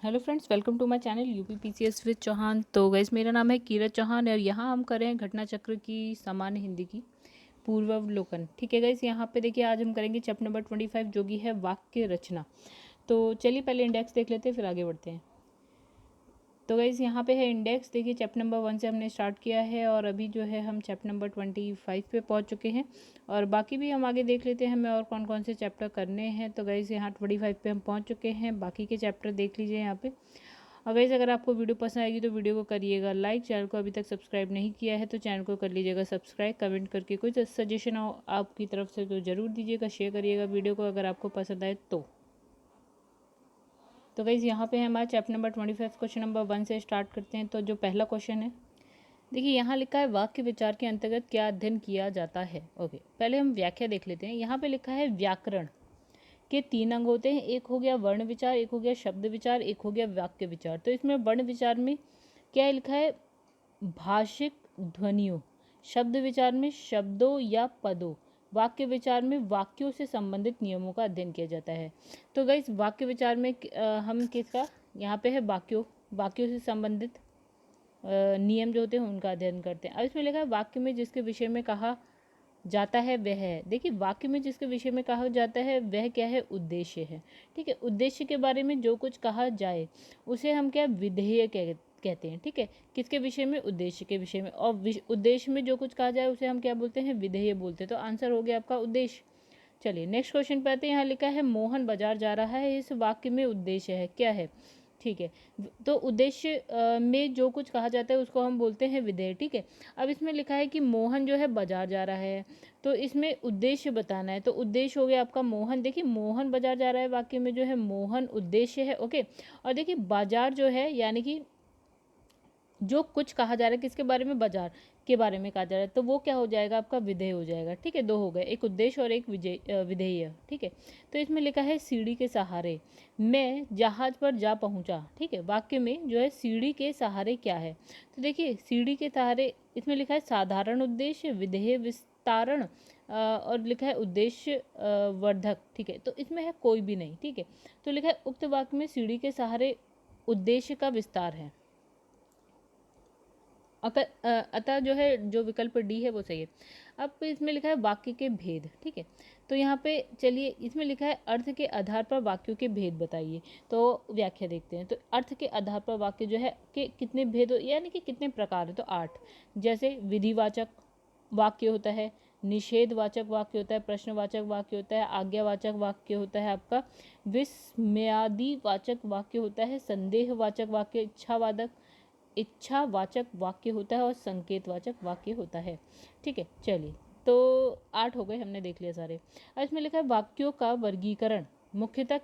Hello friends, welcome to my channel UPPCS with Chauhan. तो guys, मेरा नाम है कीरत चौहान और यहाँ हम कर रहे हैं घटना चक्र की सामान्य हिंदी की पूर्वावलोकन। ठीक है गाइस, यहाँ पे देखिए आज हम करेंगे चैप्टर नंबर 25 जो कि है वाक्य रचना। तो चलिए पहले इंडेक्स देख लेते हैं फिर आगे बढ़ते हैं। तो गाइस यहाँ पे है इंडेक्स। देखिए चैप्टर नंबर 1 से हमने स्टार्ट किया है और अभी जो है हम चैप्टर नंबर 25 पे पहुँच चुके हैं और बाकी भी हम आगे देख लेते हैं हमें और कौन कौन से चैप्टर करने हैं। तो गाइस यहाँ 25 पे हम पहुँच चुके हैं, बाकी के चैप्टर देख लीजिए यहाँ पे। और गाइस अगर आपको वीडियो पसंद आएगी तो वीडियो को करिएगा लाइक, चैनल को अभी तक सब्सक्राइब नहीं किया है तो चैनल को कर लीजिएगा सब्सक्राइब, कमेंट करके कोई सजेशन हो आपकी तरफ से तो ज़रूर दीजिएगा, शेयर करिएगा वीडियो को अगर आपको पसंद आए तो गाइस यहाँ पे है हमारा चैप्टर नंबर 25 क्वेश्चन नंबर 1 से स्टार्ट करते हैं। तो जो पहला क्वेश्चन है, देखिए यहाँ लिखा है वाक्य विचार के अंतर्गत क्या अध्ययन किया जाता है। ओके, पहले हम व्याख्या देख लेते हैं। यहाँ पे लिखा है व्याकरण के 3 अंग होते हैं, एक हो गया वर्ण विचार, एक हो गया शब्द विचार, एक हो गया वाक्य विचार। तो इसमें वर्ण विचार में क्या लिखा है, भाषिक ध्वनियों, शब्द विचार में शब्दों या पदों, वाक्य विचार में वाक्यों से संबंधित नियमों का अध्ययन किया जाता है। तो गाइस वाक्य विचार में हम किसका, यहाँ पे है वाक्यों से संबंधित नियम जो होते हैं उनका अध्ययन करते हैं। अब इसमें लिखा है वाक्य में जिसके विषय में कहा जाता है वह है। देखिए वाक्य में जिसके विषय में कहा जाता है वह क्या है, उद्देश्य है। ठीक है, उद्देश्य के बारे में जो कुछ कहा जाए उसे हम क्या विधेय कहते हैं। ठीक है, किसके विषय में, उद्देश्य के विषय में। और उद्देश्य में जो कुछ कहा जाए उसे हम क्या बोलते हैं, विधेय बोलते हैं। तो आंसर हो गया आपका उद्देश्य। चलिए नेक्स्ट क्वेश्चन पे आते हैं। यहाँ लिखा है मोहन बाजार जा रहा है, इस वाक्य में उद्देश्य है, क्या है। ठीक है, तो उद्देश्य में जो कुछ कहा जाता है उसको हम बोलते हैं विधेय। ठीक है, अब इसमें लिखा है कि मोहन जो है बाजार जा रहा है, तो इसमें उद्देश्य बताना है। तो उद्देश्य हो गया आपका मोहन। देखिए मोहन बाजार जा रहा है वाक्य में जो है मोहन उद्देश्य है। ओके, और देखिए बाजार जो है यानी कि जो कुछ कहा जा रहा है किसके बारे में, बाजार के बारे में कहा जा रहा है, तो वो क्या हो जाएगा आपका विधेय हो जाएगा। ठीक है, दो हो गए, एक उद्देश्य और एक विधेय। ठीक है, तो इसमें लिखा है सीढ़ी के सहारे मैं जहाज पर जा पहुंचा। ठीक है, वाक्य में जो है सीढ़ी के सहारे क्या है, तो देखिए सीढ़ी के सहारे इसमें लिखा है साधारण उद्देश्य, विधेय विस्तारण और लिखा है उद्देश्य वर्धक। ठीक है, तो इसमें है कोई भी नहीं। ठीक है, तो लिखा है उक्त वाक्य में सीढ़ी के सहारे उद्देश्य का विस्तार है। अतः जो है जो विकल्प डी है वो सही है। अब इसमें लिखा है वाक्य के भेद। ठीक है, तो यहाँ पे चलिए इसमें लिखा है अर्थ के आधार पर वाक्यों के भेद बताइए। तो व्याख्या देखते हैं। तो अर्थ के आधार पर वाक्य जो है कि कितने भेद यानी कि कितने प्रकार है, तो 8। जैसे विधिवाचक वाक्य होता है, निषेधवाचक वाक्य होता है, प्रश्नवाचक वाक्य होता है, आज्ञावाचक वाक्य होता है आपका, विस्मयादिवाचक वाक्य होता है, संदेहवाचक वाक्य, इच्छावाचक वाक्य होता है और संकेतवाचक वाक्य होता है। ठीक है, चलिए तो 8 हो गए, हमने देख लिया सारे। अब इसमें लिखा है वाक्यों का वर्गीकरण मुख्यतः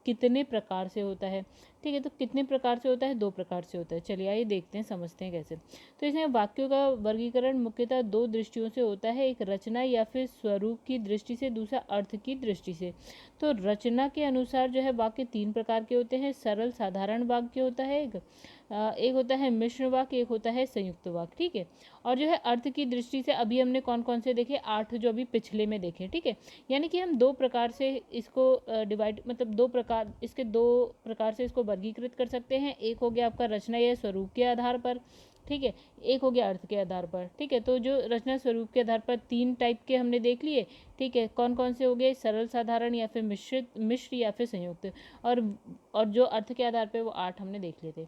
कितने प्रकार से होता है। ठीक है, तो कितने प्रकार से होता है, 2 प्रकार से होता है। चलिए आइए देखते हैं, समझते हैं कैसे। तो इसमें वाक्यों का वर्गीकरण मुख्यतः 2 दृष्टियों से होता है, एक रचना या फिर स्वरूप की दृष्टि से, दूसरा अर्थ की दृष्टि से। तो रचना के अनुसार जो है वाक्य 3 प्रकार के होते हैं, सरल साधारण वाक्य होता है एक होता है मिश्र वाक्य, एक होता है संयुक्त वाक्य। ठीक है, और जो है अर्थ की दृष्टि से अभी हमने कौन कौन से देखे, 8 जो अभी पिछले में देखे। ठीक है, यानी कि हम 2 प्रकार से इसको डिवाइड मतलब 2 प्रकार से इसको वर्गीकृत कर सकते हैं। एक हो गया आपका रचना या स्वरूप के आधार पर। ठीक है, एक हो गया अर्थ के आधार पर। ठीक है, तो जो रचना स्वरूप के आधार पर 3 टाइप के हमने देख लिए। ठीक है, कौन कौन से हो गए, सरल साधारण या फिर मिश्र या फिर संयुक्त। और जो अर्थ के आधार पर वो 8 हमने देख लिए थे।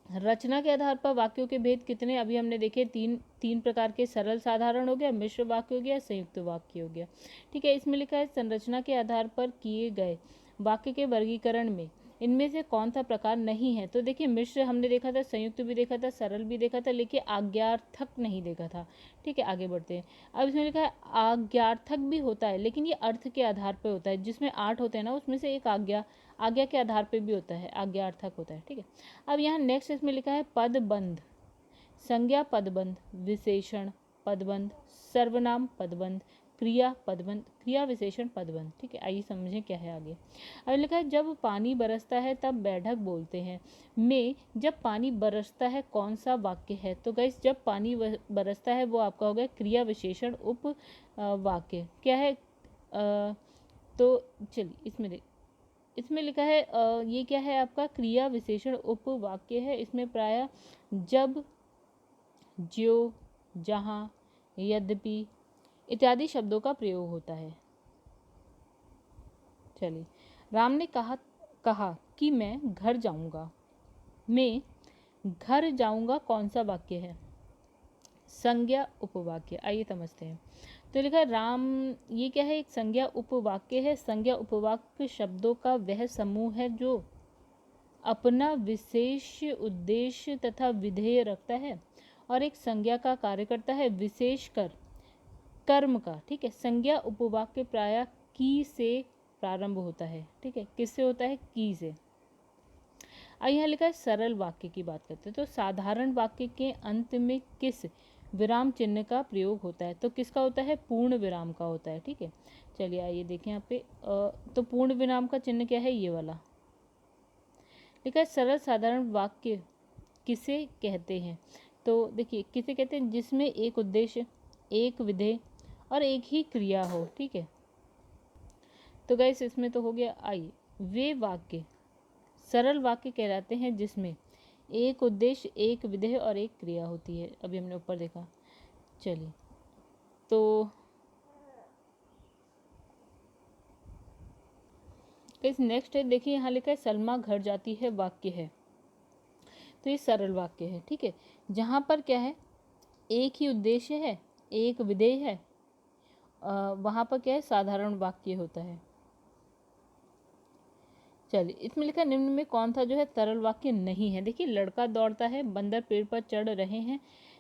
रचना के आधार पर वाक्यों के भेद कितने अभी हमने देखे, तीन प्रकार के, सरल साधारण हो गया, मिश्र वाक्य हो गया, संयुक्त वाक्य हो गया। ठीक है, इसमें लिखा है संरचना के आधार पर किए गए वाक्य के वर्गीकरण में इनमें से कौन सा प्रकार नहीं है। तो देखिए मिश्र हमने देखा था, संयुक्त भी देखा था, सरल भी देखा था, लेकिन आज्ञार्थक नहीं देखा था। ठीक है, आगे बढ़ते हैं। अब इसमें लिखा है आज्ञार्थक भी होता है लेकिन ये अर्थ के आधार पर होता है। जिसमें 8 होते हैं ना उसमें से एक आज्ञा के आधार पर भी होता है, आज्ञार्थक होता है। ठीक है, अब यहाँ नेक्स्ट इसमें लिखा है पदबंध, संज्ञा पदबंध, विशेषण पदबंध, सर्वनाम पदबंध, क्रिया पदबंध, क्रिया विशेषण पदबंध। ठीक है, आइए समझें क्या है आगे। अब लिखा है जब पानी बरसता है तब बैठक बोलते हैं में जब पानी बरसता है कौन सा वाक्य है। तो गाइस जब पानी बरसता है वो आपका हो गया क्रिया विशेषण वाक्य। क्या है तो चलिए इसमें लिखा है ये क्या है आपका क्रिया विशेषण उपवाक्य है। इसमें प्रायः जब, ज्यो, जहाँ, यद्यपि इत्यादि शब्दों का प्रयोग होता है। चलिए, राम ने कहा कि मैं घर जाऊंगा। मैं घर जाऊंगा कौन सा वाक्य है? संज्ञा उपवाक्य। आइए समझते हैं। तो लिखा है राम, ये क्या है? एक संज्ञा उपवाक्य है। संज्ञा उपवाक्य शब्दों का वह समूह है जो अपना विशेष उद्देश्य तथा विधेय रखता है और एक संज्ञा का कार्य करता है, विशेषकर कर्म का। ठीक है, संज्ञा उपवाक्य प्रायः की से प्रारंभ होता है। ठीक है, किससे होता है? की से। अब यहाँ लिखा है सरल वाक्य की बात करते हैं। तो साधारण वाक्य के अंत में किस विराम चिन्ह का प्रयोग होता है? तो किसका होता है? पूर्ण विराम का होता है। ठीक है, चलिए आइए देखें यहाँ पे। तो पूर्ण विराम का चिन्ह क्या है? ये वाला लिखा है। सरल साधारण वाक्य किसे कहते हैं? तो देखिए, किसे कहते हैं? जिसमें एक उद्देश्य, एक विधेय और एक ही क्रिया हो। ठीक है, तो गाइस इसमें तो हो गया। आइए, वे वाक्य सरल वाक्य कहलाते हैं जिसमें एक उद्देश्य, एक विधेय और एक क्रिया होती है। अभी हमने ऊपर देखा। चलिए, तो इस नेक्स्ट है, देखिए यहाँ लिखा है सलमा घर जाती है वाक्य है। तो ये सरल वाक्य है। ठीक है, जहाँ पर क्या है? एक ही उद्देश्य है, एक विधेय है, वहाँ पर क्या है? साधारण वाक्य होता है। चलिए, इसमें लिखा निम्न में कौन सा जो है सरल वाक्य नहीं है? देखिए, लड़का दौड़ता है, बंदर पेड़ पर चढ़ रहे हैं,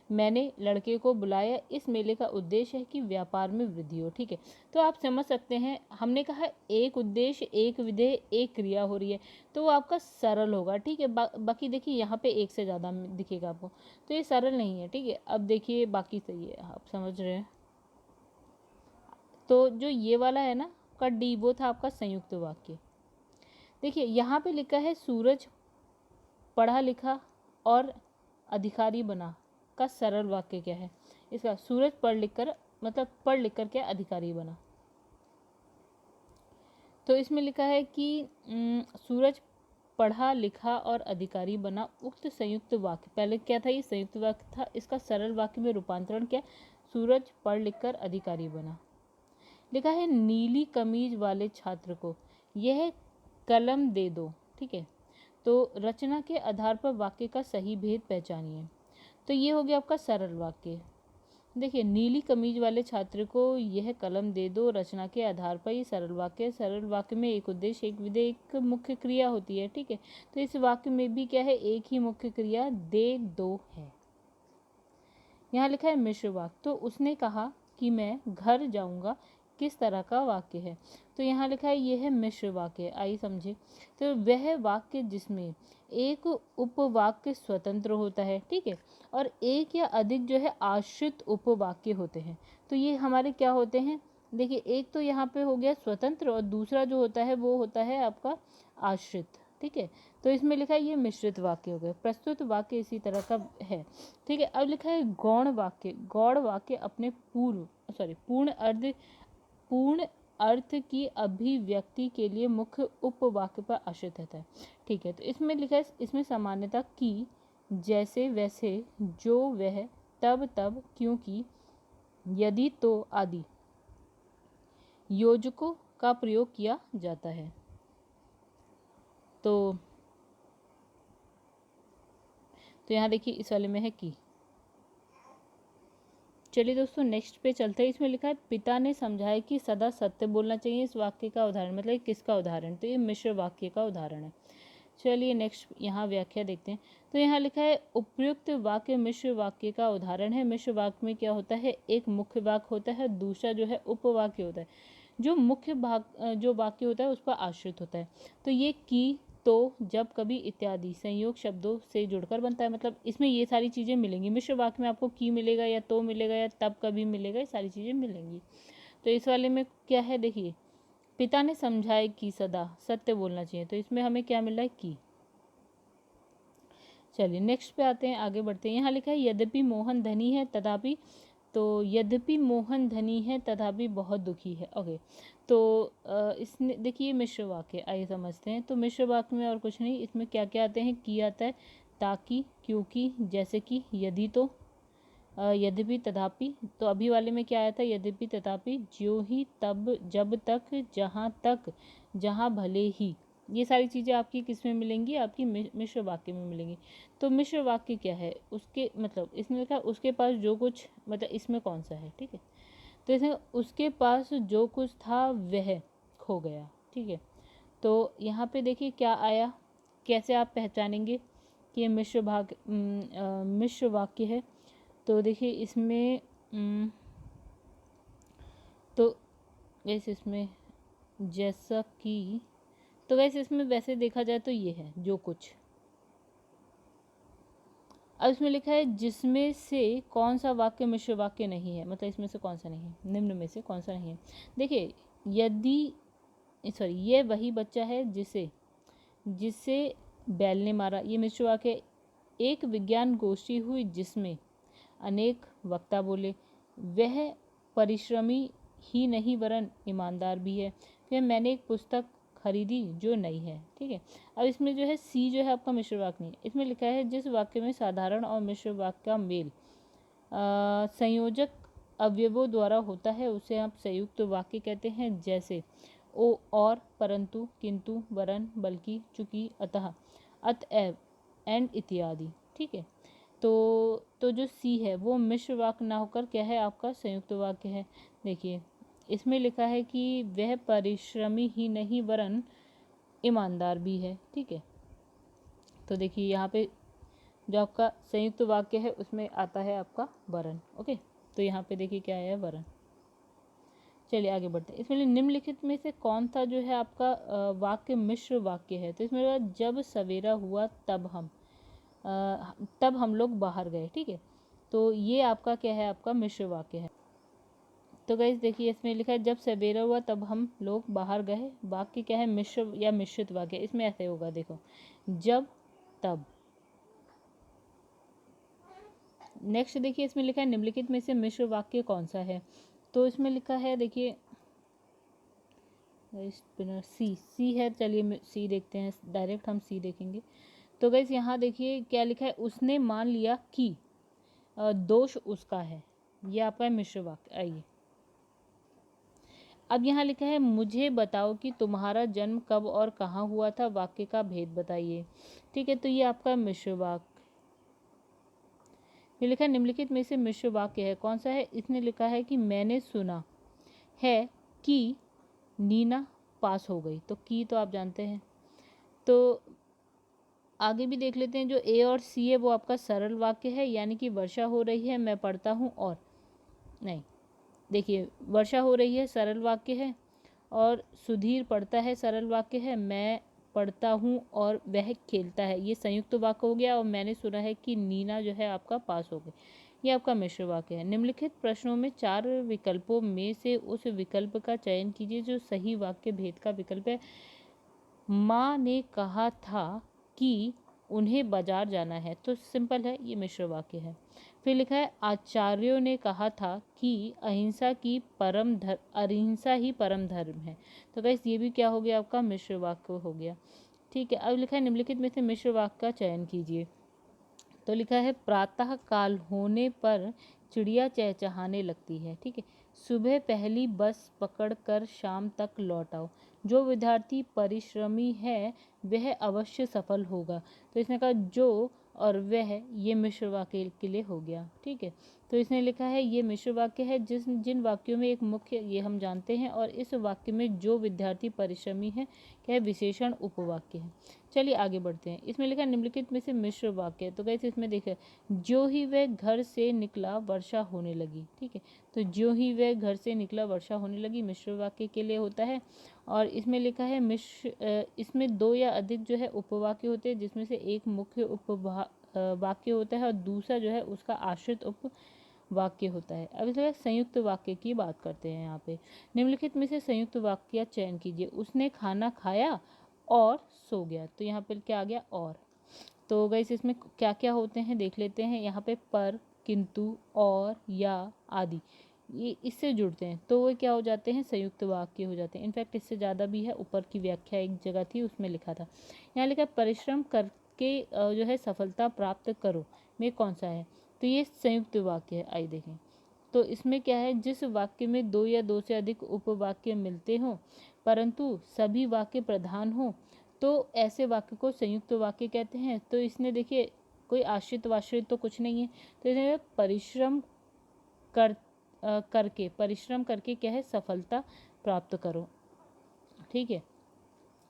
मैंने लड़के को बुलाया, इस मेले का उद्देश्य है कि व्यापार में वृद्धि हो। ठीक है, तो आप समझ सकते हैं, हमने कहा एक उद्देश्य, एक विधेय, एक क्रिया हो रही है, तो वो आपका सरल होगा। ठीक है, बाकी देखिए यहाँ पे एक से ज़्यादा दिखेगा आपको, तो ये सरल नहीं है। ठीक है, अब देखिए बाकी सही है, आप समझ रहे हैं। तो जो ये वाला है ना का डी, वो था आपका संयुक्त वाक्य। देखिए यहाँ पे लिखा है सूरज पढ़ा लिखा और अधिकारी बना का सरल वाक्य क्या है? इसका सूरज पढ़ लिख कर, मतलब पढ़ लिख कर क्या अधिकारी बना। तो इसमें लिखा है कि सूरज पढ़ा लिखा और अधिकारी बना। उक्त संयुक्त वाक्य, पहले क्या था? ये संयुक्त वाक्य था, इसका सरल वाक्य में रूपांतरण क्या? सूरज पढ़ लिख कर अधिकारी बना। लिखा है नीली कमीज वाले छात्र को यह कलम दे दो। ठीक है, तो रचना के आधार पर वाक्य का सही भेद पहचानिए। तो ये हो गया आपका सरल वाक्य। देखिए, नीली कमीज वाले छात्र को यह कलम दे दो, रचना के आधार पर ये सरल वाक्य। सरल वाक्य में एक उद्देश्य, एक विधेय, एक मुख्य क्रिया होती है। ठीक है, तो इस वाक्य में भी क्या है? एक ही मुख्य क्रिया दे दो है। यहाँ लिखा है मिश्र वाक्य। तो उसने कहा कि मैं घर जाऊंगा, किस तरह का वाक्य है? तो यहाँ लिखा है ये है मिश्र वाक्य। आइए समझे। तो वह वाक्य जिसमें एक उपवाक्य स्वतंत्र होता है, ठीक है, और एक या अधिक जो है आश्रित उपवाक्य होते हैं। तो ये हमारे क्या होते हैं? देखिए, एक तो यहाँ पे हो गया स्वतंत्र और दूसरा जो होता है वो होता है आपका आश्रित। ठीक है, तो इसमें लिखा है ये मिश्रित वाक्य हो गए। प्रस्तुत वाक्य इसी तरह का है। ठीक है, अब लिखा है गौण वाक्य। गौण वाक्य अपने पूर्ण अर्थ की अभिव्यक्ति के लिए मुख्य उपवाक्य पर आश्रित रहता है। ठीक है, तो इसमें लिखा है, इसमें सामान्यता की, जैसे वैसे, जो वह, तब तब, क्योंकि, यदि तो आदि योजकों का प्रयोग किया जाता है। तो यहाँ देखिए इस वाले में है कि। चलिए दोस्तों, नेक्स्ट पे चलते हैं। इसमें लिखा है पिता ने समझाया कि सदा सत्य बोलना चाहिए। इस वाक्य का उदाहरण, मतलब किसका उदाहरण? तो ये मिश्र वाक्य का उदाहरण है। चलिए नेक्स्ट यहाँ व्याख्या देखते हैं। तो यहाँ लिखा है उपयुक्त वाक्य मिश्र वाक्य का उदाहरण है। मिश्र वाक्य में क्या होता है? एक मुख्य वाक्य होता है, दूसरा जो है उपवाक्य होता है। जो मुख्य भाग जो वाक्य होता है उस पर आश्रित होता है। तो ये की, तो, जब, कभी इत्यादि संयोग शब्दों से जुड़कर बनता है। मतलब इसमें ये सारी चीज़ें मिलेंगी। मिश्र वाक्य में आपको की मिलेगा, या तो मिलेगा, या तब कभी मिलेगा, ये सारी चीज़ें मिलेंगी। तो इस वाले में क्या है? देखिए, पिता ने समझाया कि सदा सत्य बोलना चाहिए। तो इसमें हमें क्या मिल रहा है? की। चलिए नेक्स्ट पे आते हैं, आगे बढ़ते हैं। यहाँ लिखा है यद्यपि मोहन धनी है तथापि तो यद्यपि मोहन धनी है तथापि बहुत दुखी है। ओके, तो इसने देखिए मिश्र वाक्य, आइए समझते हैं। तो मिश्र वाक्य में और कुछ नहीं, इसमें क्या क्या आते हैं, की आता है, ताकि, क्योंकि, जैसे कि, यदि तो, यद्यपि, तथापि। तो अभी वाले में क्या आया था, यद्यपि, तथापि, ज्यों ही, तब, जब तक, जहाँ तक, जहाँ भले ही। ये सारी चीज़ें आपकी किस में मिलेंगी, आपकी मिश्र वाक्य में मिलेंगी। तो मिश्र वाक्य क्या है, उसके मतलब इसमें लिखा उसके पास जो कुछ, मतलब इसमें कौन सा है, ठीक है। तो इसमें उसके पास जो कुछ था वह खो गया, ठीक है। तो यहाँ पे देखिए क्या आया, कैसे आप पहचानेंगे कि ये मिश्र वाक्य है। तो देखिए इसमें तो वैसे इसमें जैसा कि, तो वैसे इसमें वैसे देखा जाए तो ये है जो कुछ। अब इसमें लिखा है जिसमें से कौन सा वाक्य मिश्र वाक्य नहीं है, मतलब इसमें से कौन सा नहीं है, निम्न में से कौन सा नहीं है। देखिए यदि, सॉरी, ये वही बच्चा है जिसे जिसे बैल ने मारा, ये मिश्र वाक्य है। एक विज्ञान गोष्ठी हुई जिसमें अनेक वक्ता बोले, वह परिश्रमी ही नहीं वरन ईमानदार भी है। फिर मैंने एक पुस्तक खरीदी जो नई है, ठीक है। अब इसमें जो है सी जो है आपका मिश्र वाक्य नहीं है। इसमें लिखा है जिस वाक्य में साधारण और मिश्र वाक्य का मेल संयोजक अवयवों द्वारा होता है उसे आप संयुक्त वाक्य कहते हैं, जैसे ओ, और, परंतु, किंतु, वरन, बल्कि, चूंकि, अतः, अतएव, एंड इत्यादि, ठीक है। तो जो सी है वो मिश्र वाक्य ना होकर क्या है, आपका संयुक्त वाक्य है। देखिए इसमें लिखा है कि वह परिश्रमी ही नहीं वरन ईमानदार भी है, ठीक है। तो देखिए यहाँ पे जो आपका संयुक्त वाक्य है उसमें आता है आपका वरन, ओके। तो यहाँ पे देखिए क्या है, वरन। चलिए आगे बढ़ते हैं। इसमें निम्नलिखित में से कौन सा जो है आपका वाक्य मिश्र वाक्य है। तो इसमें जब सवेरा हुआ तब हम लोग बाहर गए, ठीक है। तो ये आपका क्या है, आपका मिश्र वाक्य है। तो गाइस देखिए इसमें लिखा है जब सवेरा हुआ तब हम लोग बाहर गए, वाक्य क्या है, मिश्र या मिश्रित वाक्य। इसमें ऐसे होगा, देखो, जब, तब। नेक्स्ट देखिए इसमें लिखा है निम्नलिखित में से मिश्र वाक्य कौन सा है। तो इसमें लिखा है, देखिए सी है। चलिए सी देखते हैं, डायरेक्ट हम सी देखेंगे। तो गाइस यहाँ देखिए क्या लिखा है, उसने मान लिया कि दोष उसका है। ये आपका है मिश्र वाक्य। आइए अब यहाँ लिखा है मुझे बताओ कि तुम्हारा जन्म कब और कहाँ हुआ था, वाक्य का भेद बताइए, ठीक है। तो ये आपका मिश्र वाक्य। ये लिखा है निम्नलिखित में से मिश्र वाक्य है, कौन सा है। इसने लिखा है कि मैंने सुना है कि नीना पास हो गई। तो की तो आप जानते हैं। तो आगे भी देख लेते हैं, जो ए और सी है वो आपका सरल वाक्य है, यानी कि वर्षा हो रही है, मैं पढ़ता हूँ, और नहीं, देखिए वर्षा हो रही है सरल वाक्य है, और सुधीर पढ़ता है सरल वाक्य है, मैं पढ़ता हूँ और वह खेलता है ये संयुक्त वाक्य हो गया, और मैंने सुना है कि नीना जो है आपका पास हो गई, ये आपका मिश्र वाक्य है। निम्नलिखित प्रश्नों में 4 विकल्पों में से उस विकल्प का चयन कीजिए जो सही वाक्य भेद का विकल्प है। माँ ने कहा था कि उन्हें बाजार जाना है, तो सिंपल है, ये मिश्र वाक्य है। फिर लिखा है आचार्यों ने कहा था कि अहिंसा ही परम धर्म है। तो गाइस ये भी क्या हो गया, आपका मिश्र वाक्य हो गया, ठीक है। अब लिखा है निम्नलिखित में से मिश्र वाक्य का चयन कीजिए। तो लिखा है प्रातः काल होने पर चिड़िया चहचहाने लगती है, ठीक है। सुबह पहली बस पकड़कर शाम तक लौट आओ। जो विद्यार्थी परिश्रमी है वह अवश्य सफल होगा। तो इसने कहा जो और वह, ये मिश्र वाक्य के लिए हो गया, ठीक है। तो इसने लिखा है ये मिश्र वाक्य है जिन वाक्यों में एक मुख्य, ये हम जानते हैं, और इस वाक्य में जो विद्यार्थी परिश्रमी है क्या विशेषण उपवाक्य है। चलिए आगे बढ़ते हैं। इसमें लिखा निम्नलिखित में से मिश्र वाक्य। तो कैसे इसमें देखें, जो ही वह घर से निकला वर्षा होने लगी, ठीक है। तो जो ही वह घर से निकला वर्षा होने लगी मिश्र वाक्य के लिए होता है। और इसमें लिखा है इसमें 2 या अधिक जो है उपवाक्य होते हैं, जिसमें से एक मुख्य वाक्य होता है और दूसरा जो है उसका आश्रित वाक्य होता है। अब इसमें संयुक्त वाक्य की बात करते हैं। यहाँ पे निम्नलिखित में से संयुक्त वाक्य का चयन कीजिए। उसने खाना खाया और सो गया। तो यहाँ पर क्या आ गया, और। तो गाइस इसमें क्या क्या होते हैं देख लेते हैं। यहाँ पे पर, किंतु, और, या, आदि, ये इससे जुड़ते हैं तो वो क्या हो जाते हैं, संयुक्त वाक्य हो जाते हैं। इनफैक्ट इससे ज़्यादा भी है, ऊपर की व्याख्या एक जगह थी उसमें लिखा था। यहाँ लिखा परिश्रम करके जो है सफलता प्राप्त करो में कौन सा है, तो ये संयुक्त वाक्य है। आइए देखें, तो इसमें क्या है, जिस वाक्य में दो या दो से अधिक उपवाक्य मिलते हों परंतु सभी वाक्य प्रधान हो तो ऐसे वाक्य को संयुक्त वाक्य कहते हैं। तो इसने देखिए कोई आश्रित वाश्रित तो कुछ नहीं है, तो इसने कर परिश्रम करके क्या है, सफलता प्राप्त करो। ठीक है,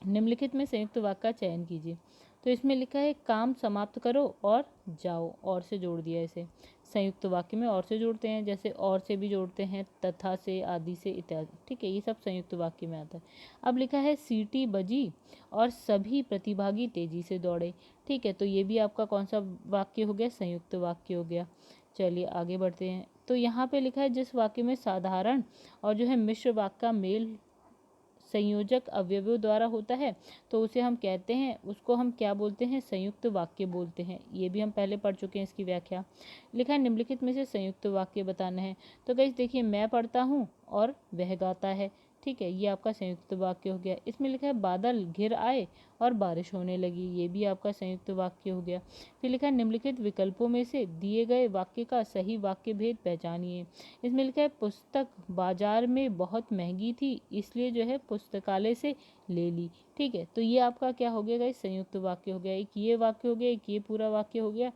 निम्नलिखित में संयुक्त वाक्य का चयन कीजिए। तो इसमें लिखा है काम समाप्त करो और जाओ, और से जोड़ दिया इसे। संयुक्त वाक्य में और से जोड़ते हैं, जैसे और से भी जोड़ते हैं, तथा से, आदि से, इत्यादि। ठीक है, ये सब संयुक्त वाक्य में आता है। अब लिखा है सीटी बजी और सभी प्रतिभागी तेजी से दौड़े। ठीक है, तो ये भी आपका कौन सा वाक्य हो गया, संयुक्त वाक्य हो गया। चलिए आगे बढ़ते हैं। तो यहाँ पे लिखा है जिस वाक्य में साधारण और जो है मिश्र वाक्य का मेल संयोजक अवयवों द्वारा होता है तो उसे हम कहते हैं, उसको हम क्या बोलते हैं, संयुक्त वाक्य बोलते हैं। ये भी हम पहले पढ़ चुके हैं इसकी व्याख्या। लिखा है निम्नलिखित में से संयुक्त वाक्य बताना है। तो गाइस देखिए, मैं पढ़ता हूँ और वह गाता है। ठीक है, ये आपका संयुक्त वाक्य हो गया। इसमें लिखा है बादल घिर आए और बारिश होने लगी, ये भी आपका संयुक्त वाक्य हो गया। फिर लिखा है निम्नलिखित विकल्पों में से दिए गए वाक्य का सही वाक्य भेद पहचानिए। इसमें लिखा है पुस्तक बाजार में बहुत महंगी थी इसलिए जो है पुस्तकालय से ले ली। ठीक है, तो ये आपका क्या हो गया गाइस, संयुक्त वाक्य हो गया। एक ये वाक्य हो गया, एक ये पूरा वाक्य हो गया।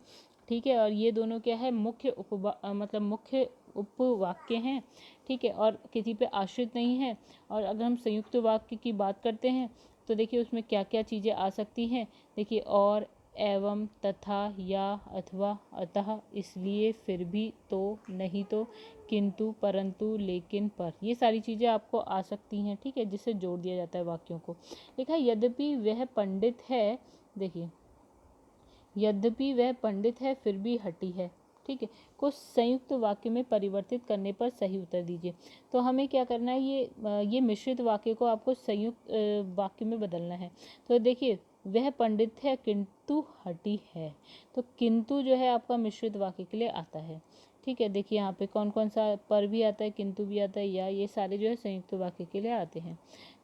ठीक है, और ये दोनों क्या है, मुख्य मतलब मुख्य उपवाक्य हैं। ठीक है, और किसी पे आश्रित नहीं है। और अगर हम संयुक्त वाक्य की बात करते हैं तो देखिए उसमें क्या क्या चीज़ें आ सकती हैं। देखिए और, एवं, तथा, या, अथवा, अतः, इसलिए, फिर भी, तो, नहीं तो, किंतु, परंतु, लेकिन, पर, ये सारी चीज़ें आपको आ सकती हैं। ठीक है, जिससे जोड़ दिया जाता है वाक्यों को। लिखा है यद्यपि वह पंडित है, देखिए यद्यपि वह पंडित है फिर भी हठी है। ठीक है, को संयुक्त वाक्य में परिवर्तित करने पर सही उत्तर दीजिए। तो हमें क्या करना है, ये मिश्रित वाक्य को आपको संयुक्त वाक्य में बदलना है। तो देखिए वह पंडित है किंतु हठी है, तो किंतु जो है आपका मिश्रित वाक्य के लिए आता है। ठीक है, देखिए यहाँ पे कौन कौन सा पर भी आता है, किंतु भी आता है, या, ये सारे जो है संयुक्त वाक्य के लिए आते हैं।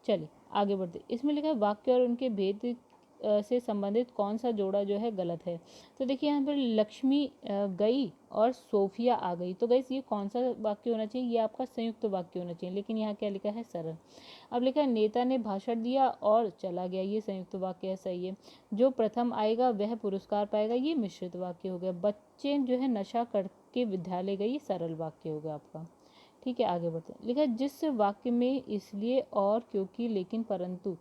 चलिए आगे बढ़ते। इसमें लिखा है वाक्य और उनके भेद से संबंधित कौन सा जोड़ा जो है गलत है। तो देखिए यहाँ पर लक्ष्मी गई और सोफिया आ गई, तो गाइस ये कौन सा वाक्य होना चाहिए, ये आपका संयुक्त वाक्य होना चाहिए। लेकिन यहाँ क्या लिखा है, सरल। अब लिखा है नेता ने भाषण दिया और चला गया, ये संयुक्त वाक्य है, सही है। जो प्रथम आएगा वह पुरस्कार पाएगा, ये मिश्रित वाक्य हो गया। बच्चे जो है नशा करके विद्यालय गए, ये सरल वाक्य होगा आपका। ठीक है, आगे बढ़ते हैं। लिखा है जिस वाक्य में इसलिए, और, क्योंकि, लेकिन, परंतु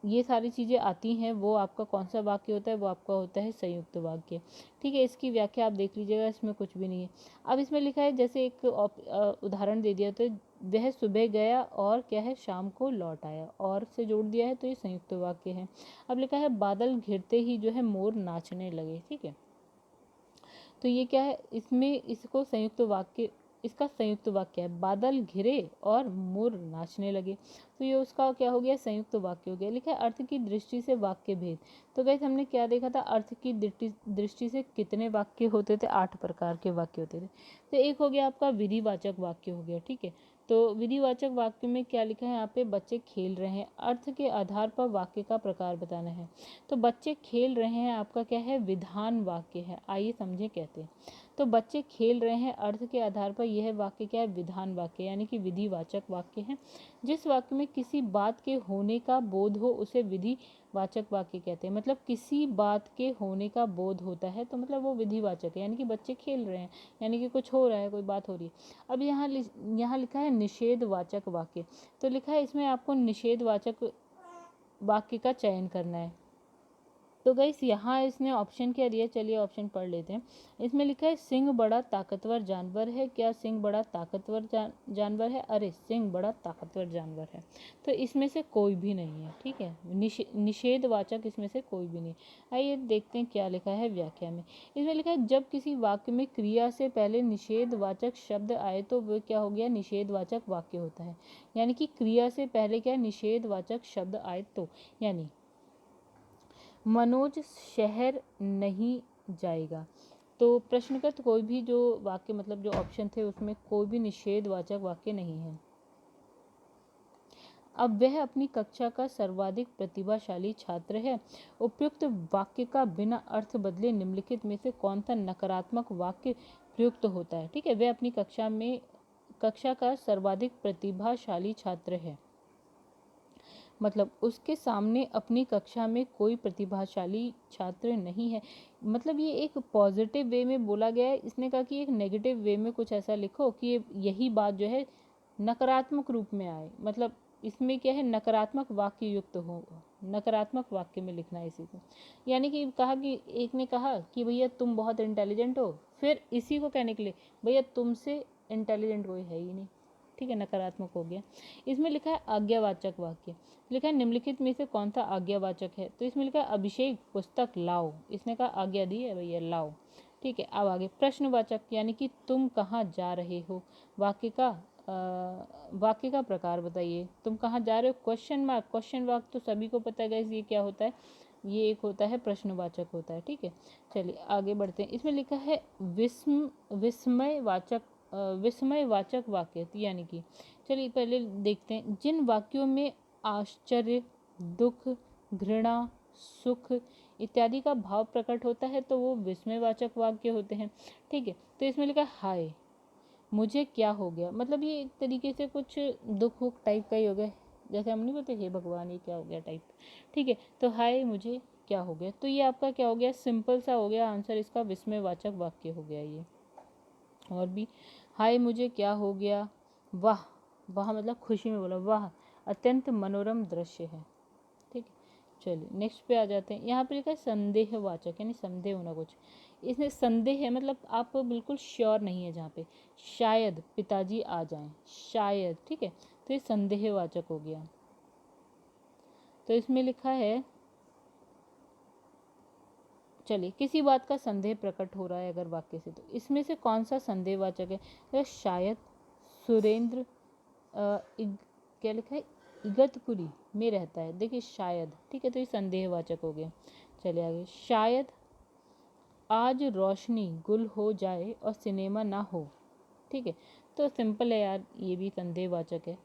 ये सारी चीज़ें आती हैं वो आपका कौन सा वाक्य होता है, वो आपका होता है संयुक्त वाक्य। ठीक है, इसकी व्याख्या आप देख लीजिएगा, इसमें कुछ भी नहीं है। अब इसमें लिखा है जैसे एक उदाहरण दे दिया, तो वह सुबह गया और क्या है, शाम को लौट आया, और से जोड़ दिया है, तो ये संयुक्त वाक्य है। अब लिखा है बादल घिरते ही जो है मोर नाचने लगे। ठीक है, तो ये क्या है, इसमें इसको संयुक्त वाक्य, इसका संयुक्त वाक्य है बादल घिरे और मोर नाचने लगे, तो ये उसका क्या हो गया, संयुक्त वाक्य हो गया। लिखा है अर्थ की दृष्टि से वाक्य भेद। तो गाइस हमने क्या देखा था, अर्थ की दृष्टि से कितने वाक्य होते थे, 8 प्रकार के वाक्य होते थे। तो एक हो गया आपका विधिवाचक वाक्य हो गया। ठीक है, तो विधिवाचक वाक्य में क्या लिखा है, यहाँ पे बच्चे खेल रहे हैं, अर्थ के आधार पर वाक्य का प्रकार बताना है। तो बच्चे खेल रहे हैं आपका क्या है, विधान वाक्य है। आइए समझे कहते हैं। तो बच्चे खेल रहे हैं अर्थ के आधार पर यह वाक्य क्या है, विधान वाक्य, यानी कि विधिवाचक वाक्य है। जिस वाक्य में किसी बात के होने का बोध हो उसे विधिवाचक वाक्य कहते हैं। मतलब किसी बात के होने का बोध होता है तो मतलब वो विधिवाचक है, यानी कि बच्चे खेल रहे हैं, यानी कि कुछ हो रहा है, कोई बात हो रही है। अब यहाँ लिखा है निषेधवाचक वाक्य। तो लिखा है इसमें आपको निषेधवाचक वाक्य का चयन करना है। तो गाइस यहाँ इसने ऑप्शन क्या दिया, चलिए ऑप्शन पढ़ लेते हैं। इसमें लिखा है सिंह बड़ा ताकतवर जानवर है, क्या सिंह बड़ा ताकतवर जानवर है, अरे सिंह बड़ा ताकतवर जानवर है। तो इसमें से कोई भी नहीं है। ठीक है, निषेधवाचक इसमें से कोई भी नहीं। आइए देखते हैं क्या लिखा है व्याख्या में। इसमें लिखा है जब किसी वाक्य में क्रिया से पहले निषेधवाचक शब्द आए तो वो क्या हो गया, निषेधवाचक वाक्य होता है। यानी कि क्रिया से पहले क्या निषेधवाचक शब्द आए तो, यानी मनोज शहर नहीं जाएगा, तो प्रश्नगत कोई भी जो वाक्य मतलब जो ऑप्शन थे उसमें कोई भी निषेधवाचक वाक्य नहीं है। अब वह अपनी कक्षा का सर्वाधिक प्रतिभाशाली छात्र है। उपयुक्त वाक्य का बिना अर्थ बदले निम्नलिखित में से कौन सा नकारात्मक वाक्य प्रयुक्त होता है। ठीक है, वह अपनी कक्षा का सर्वाधिक प्रतिभाशाली छात्र है, मतलब उसके सामने अपनी कक्षा में कोई प्रतिभाशाली छात्र नहीं है। मतलब ये एक पॉजिटिव वे में बोला गया है। इसने कहा कि एक नेगेटिव वे में कुछ ऐसा लिखो कि यही बात जो है नकारात्मक रूप में आए। मतलब इसमें क्या है, नकारात्मक वाक्य युक्त हो, नकारात्मक वाक्य में लिखना है इसी को। यानी कि कहा कि एक ने कहा कि भैया तुम बहुत इंटेलिजेंट हो, फिर इसी को कहने के लिए भैया तुमसे इंटेलिजेंट कोई है ही नहीं। ठीक है, नकारात्मक हो गया। इसमें लिखा है आज्ञावाचक वाक्य, लिखा है निम्नलिखित में से कौन सा आज्ञावाचक है। तो इसमें लिखा है अभिषेक पुस्तक लाओ, इसने कहा आज्ञा दी है भैया लाओ। ठीक है, अब आगे प्रश्नवाचक, यानी कि तुम कहाँ जा रहे हो। वाक्य का प्रकार बताइए, तुम कहाँ जा रहे हो। क्वेश्चन मार्क, क्वेश्चन मार्क तो सभी को पता है गाइस ये क्या होता है, ये एक होता है प्रश्नवाचक होता है। ठीक है, चलिए आगे बढ़ते हैं। इसमें लिखा है विस्मयवाचक वाक्य, यानी कि चलिए पहले देखते हैं जिन वाक्यों में आश्चर्य, दुख, घृणा, सुख इत्यादि का भाव प्रकट होता है तो वो विस्मयवाचक वाक्य होते हैं। ठीक है, तो इसमें लिखा है हाय मुझे क्या हो गया, मतलब ये एक तरीके से कुछ दुख वुख टाइप का ही हो गया, जैसे हम नहीं बोलते हे भगवान ये क्या हो गया टाइप। ठीक है, तो हाय मुझे क्या हो गया, तो ये आपका क्या हो गया, सिंपल सा हो गया आंसर इसका, विस्मयवाचक वाक्य हो गया ये। और भी, हाय मुझे क्या हो गया, वाह, वाह मतलब खुशी में बोला, वाह अत्यंत मनोरम दृश्य है। ठीक है, चलिए नेक्स्ट पे आ जाते हैं। यहाँ पे लिखा है संदेहवाचक, यानी संदेह होना कुछ, इसमें संदेह है मतलब आप बिल्कुल श्योर नहीं है, जहाँ पे शायद पिताजी आ जाएं, शायद। ठीक है, तो ये संदेहवाचक हो गया। तो इसमें लिखा है, चलिए किसी बात का संदेह प्रकट हो रहा है अगर वाक्य से, तो इसमें से कौन सा संदेहवाचक है, तो शायद सुरेंद्र क्या लिखा है, इगतपुरी में रहता है। देखिए शायद, ठीक है, तो ये संदेहवाचक हो गया। चलिए आगे, शायद आज रोशनी गुल हो जाए और सिनेमा ना हो। ठीक है, तो सिंपल है यार, ये भी संदेहवाचक है।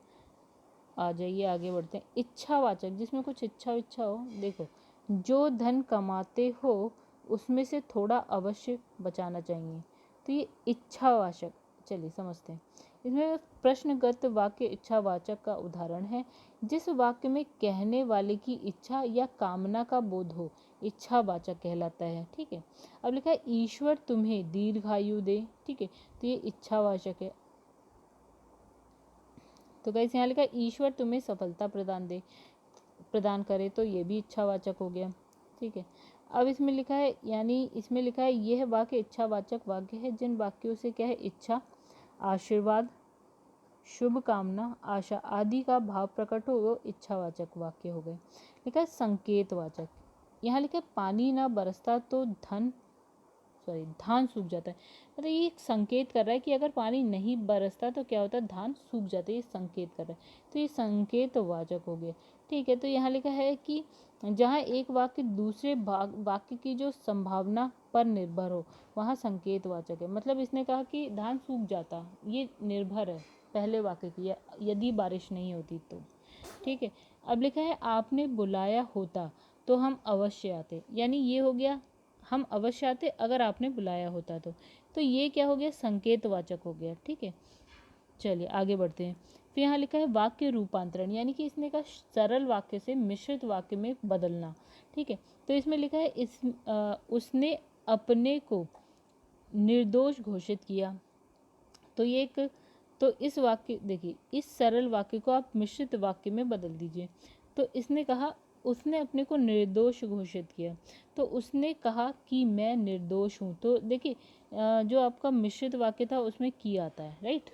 आ जाइए आगे बढ़ते हैं। इच्छावाचक, जिसमें कुछ इच्छा हो, देखो जो धन कमाते हो उसमें से थोड़ा अवश्य बचाना चाहिए, तो ये इच्छावाचक। चलिए समझते हैं। इसमें प्रश्नगत वाक्य इच्छावाचक का उदाहरण है, जिस वाक्य में कहने वाले की इच्छा या कामना का बोध हो, इच्छावाचक कहलाता है। ठीक है, अब लिखा है ईश्वर तुम्हें दीर्घायु दे। ठीक है, तो ये इच्छावाचक है। तो गाइस यहाँ लिखा है ईश्वर तुम्हें सफलता प्रदान करे, तो ये भी इच्छावाचक हो गया। ठीक है, अब इसमें लिखा है, यानी इसमें लिखा है यह वाक्य इच्छावाचक वाक्य है जिन वाक्यों से क्या है, इच्छा, आशीर्वाद, शुभ कामना, आशा आदि का भाव प्रकट हो, वो इच्छावाचक वाक्य हो गए। लिखा है संकेतवाचक, यहाँ लिखा है पानी ना बरसता तो धान सूख जाता है। मतलब ये एक संकेत कर रहा है कि अगर पानी नहीं बरसता तो क्या होता है, धान सूख जाते हैं, ये संकेत कर रहा है, तो ये संकेतवाचक हो गया। ठीक है, तो यहाँ लिखा है कि जहाँ एक वाक्य दूसरे वाक्य की जो संभावना पर निर्भर हो वहाँ संकेतवाचक है। मतलब इसने कहा कि धान सूख जाता, ये निर्भर है पहले वाक्य की, यदि बारिश नहीं होती तो। ठीक है, अब लिखा है आपने बुलाया होता तो हम अवश्य आते, यानी ये हो गया हम अवश्य आते अगर आपने बुलाया होता तो ये क्या हो गया, संकेतवाचक हो गया। ठीक है, चलिए आगे बढ़ते हैं। फिर यहाँ लिखा है वाक्य रूपांतरण, यानी कि इसने कहा सरल वाक्य से मिश्रित वाक्य में बदलना। ठीक है, तो इसमें लिखा है उसने अपने को निर्दोष घोषित किया, तो ये एक, तो इस वाक्य, देखिए इस सरल वाक्य को आप मिश्रित वाक्य में बदल दीजिए। तो इसने कहा उसने अपने को निर्दोष घोषित किया, तो उसने कहा कि मैं निर्दोष हूँ। तो देखिए जो आपका मिश्रित वाक्य था उसमें की आता है, राइट,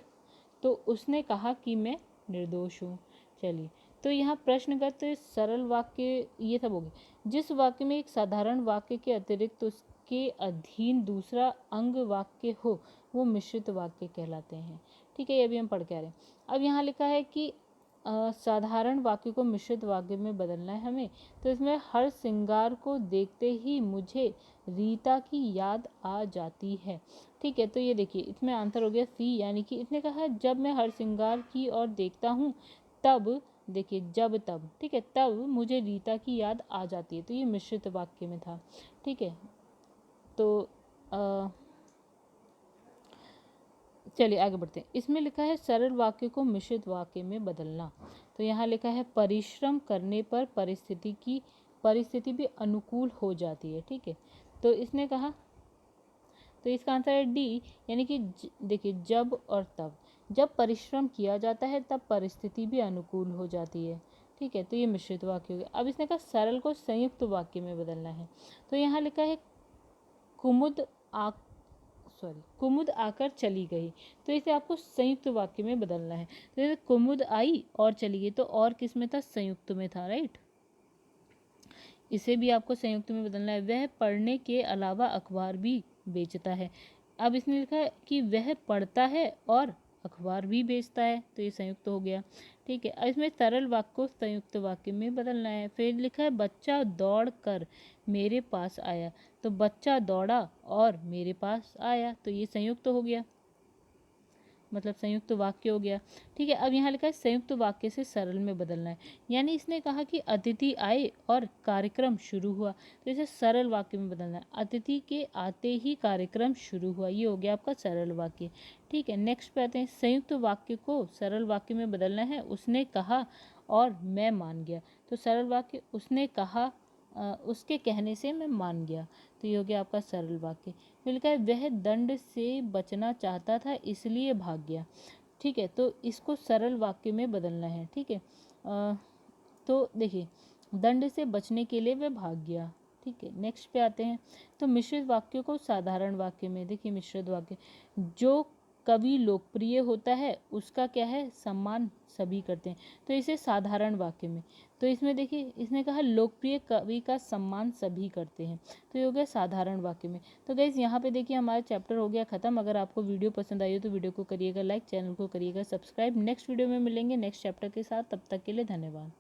तो उसने कहा कि मैं निर्दोष हूँ। चलिए, तो यहाँ प्रश्नगत सरल वाक्य ये सब हो गए। जिस वाक्य में एक साधारण वाक्य के अतिरिक्त उसके अधीन दूसरा अंग वाक्य हो वो मिश्रित वाक्य कहलाते हैं। ठीक है, ये अभी हम पढ़ के आ रहे हैं। अब यहाँ लिखा है कि साधारण वाक्य को मिश्रित वाक्य में बदलना है हमें। तो इसमें हर श्रृंगार को देखते ही मुझे रीता की याद आ जाती है। ठीक है, तो ये देखिए इसमें आंसर हो गया सी, यानी कि इसने कहा जब मैं हर श्रृंगार की ओर देखता हूँ तब, देखिए जब तब, ठीक है, तब मुझे रीता की याद आ जाती है। तो ये मिश्रित वाक्य में था। ठीक है, तो चलिए आगे बढ़ते हैं। इसमें लिखा है सरल वाक्य को मिश्रित वाक्य में बदलना। तो यहाँ लिखा है परिश्रम करने पर परिस्थिति भी अनुकूल हो जाती है। ठीक है, तो इसने कहा, तो इसका आंसर है डी, यानी कि देखिए जब और तब, जब परिश्रम किया जाता है तब परिस्थिति भी अनुकूल हो जाती है। ठीक है, तो ये मिश्रित वाक्य हो गया। अब इसने कहा सरल को संयुक्त वाक्य में बदलना है। तो यहाँ लिखा है कुमुद कुमुद आकर चली गई। तो इसे आपको संयुक्त वाक्य में बदलना है। तो जैसे कुमुद आई और चली गई, तो और किस में था, संयुक्त में था, राइट। इसे भी आपको संयुक्त में बदलना है। वह पढ़ने के अलावा अखबार भी बेचता है। अब इसने लिखा है कि वह पढ़ता है और अखबार भी बेचता है, तो ये संयुक्त हो गया। ठीक है, अब इसमें सरल वाक्य को संयुक्त वाक्य में बदलना है। फिर लिखा है बच्चा दौड़ कर मेरे पास आया। तो बच्चा दौड़ा और मेरे पास आया, तो ये संयुक्त हो गया, मतलब संयुक्त वाक्य हो गया। ठीक है, अब यहाँ लिखा है संयुक्त वाक्य से सरल में बदलना है। यानी इसने कहा कि अतिथि आए और कार्यक्रम शुरू हुआ, तो इसे सरल वाक्य में बदलना है। अतिथि के आते ही कार्यक्रम शुरू हुआ, ये हो गया आपका सरल वाक्य। ठीक है, नेक्स्ट पे आते हैं। संयुक्त वाक्य को सरल वाक्य में बदलना है। उसने कहा और मैं मान गया। तो सरल वाक्य उसने कहा, उसके कहने से मैं मान गया, तो ये हो गया आपका सरल वाक्य। फिर लिखा है वह दंड से बचना चाहता था इसलिए भाग गया। ठीक है, तो इसको सरल वाक्य में बदलना है। ठीक है, तो देखिए दंड से बचने के लिए वह भाग गया। ठीक है, नेक्स्ट पे आते हैं। तो मिश्रित वाक्यों को साधारण वाक्य में, देखिए मिश्रित वाक्य, जो कवि लोकप्रिय होता है उसका क्या है, सम्मान सभी करते हैं, तो इसे साधारण वाक्य में। तो इसमें देखिए इसने कहा लोकप्रिय कवि का सम्मान सभी करते हैं, तो ये हो गया साधारण वाक्य में। तो गाइस यहाँ पे देखिए हमारा चैप्टर हो गया खत्म। अगर आपको वीडियो पसंद आई हो तो वीडियो को करिएगा लाइक, चैनल को करिएगा सब्सक्राइब। नेक्स्ट वीडियो में मिलेंगे नेक्स्ट चैप्टर के साथ, तब तक के लिए धन्यवाद।